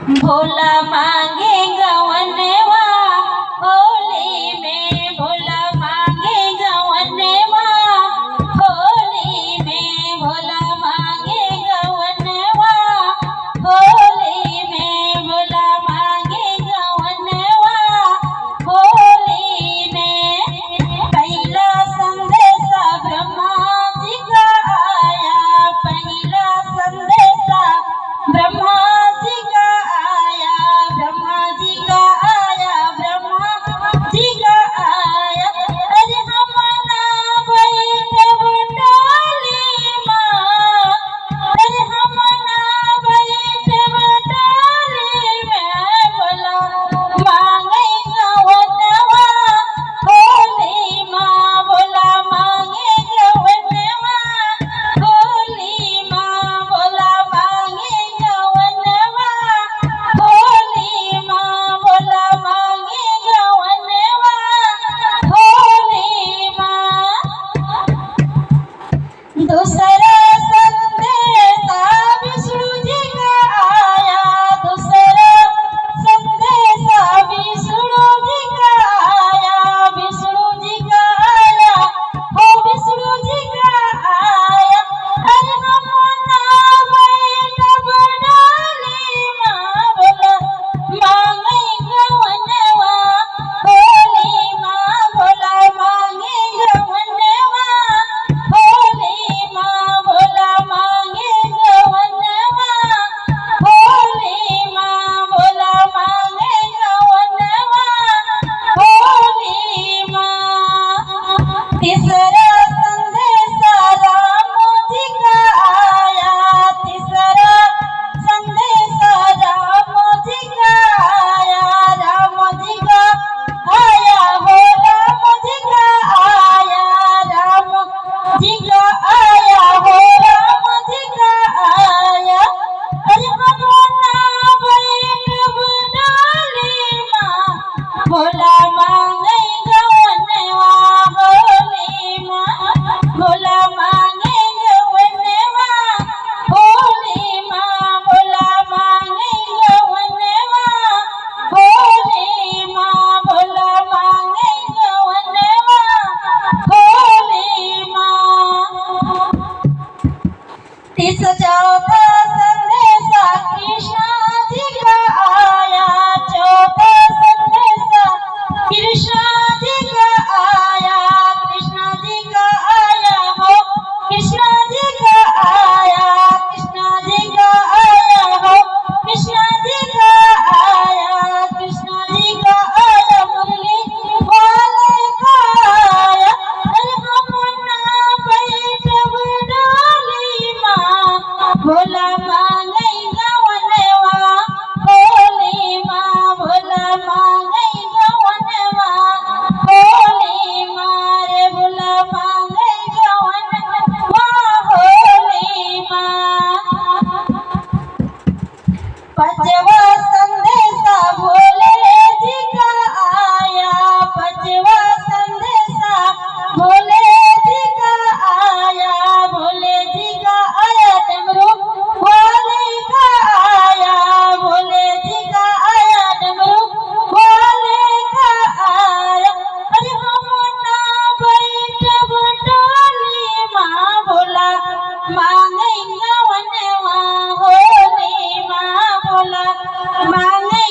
भोला मांगे गवनवा होली में, भोला मांगे गवनवा होली में, भोला मांगे गवनवा होली में, भोला मांगे गवनवा होली में। पहला संदेशा ब्रह्मा जी का आया, पहला संदेशा ब्रह्मा जी का आया, ब्रह्मा जी का आया, ब्रह्मा जी का आया। अरे हमना बैठब डाली माँ, अरे हमना बैठब डाली में, भोला मांगे गवनवा होली माँ, भोला मांगे गवनवा होली माँ, भोला मांगे गवनवा होली माँ, भोला मांगे गवनवा होली माँ। दूसरा संदेशा विष्णु जी का आया, दूसरा संदेशा विष्णु जी का आया, विष्णु जी का आया, हो विष्णु जी का आया। अरे हमना बैठब डाली माँ, भोला मांगे गवनवा होली माँ, भोला मांगे गवनवा होली माँ, भोला मांगे गवनवा होली माँ, भोला मांगे गवनवा होली माँ। तीसरा संदेशा राम जी का आया, तीसरा संदेशा राम जी का आया, राम जी का आया, हो राम जी का आया, राम जी का आया, हो राम जी का आया। अरे हमना बैठब डाली माँ, भोला मांगे गवनवा होली माँ, भोला मांगे गवनवा होली माँ, भोला मांगे गवनवा होली माँ, भोला मांगे गवनवा होली माँ। चौथा संदेशा कृष्ण जी का आया, चौथा संदेशा कृष्ण जी का आया, कृष्ण जी का आया, हो कृष्ण जी का आया, कृष्ण जी का आया, हो कृष्ण जी का आया, कृष्ण जी का आया, मुरली वाले का आया। अरे हमना बैठब डाली माँ, भोला मांगे गवनवा होली माँ, भोला मांगे गवनवा होली माँ, रे भोला मांगे गवनवा होली माँ। पांचवा संदेशा भोले जी का आया, पांचवा संदेशा भोले जी का आया, भोले जी का आया, डमरू वाले का आया, भोले जी का आया, डमरू वाले का आया। अरे हमना बैठब डाली माँ, भोला मांगे गवनवा होली माँ, भोला मांगे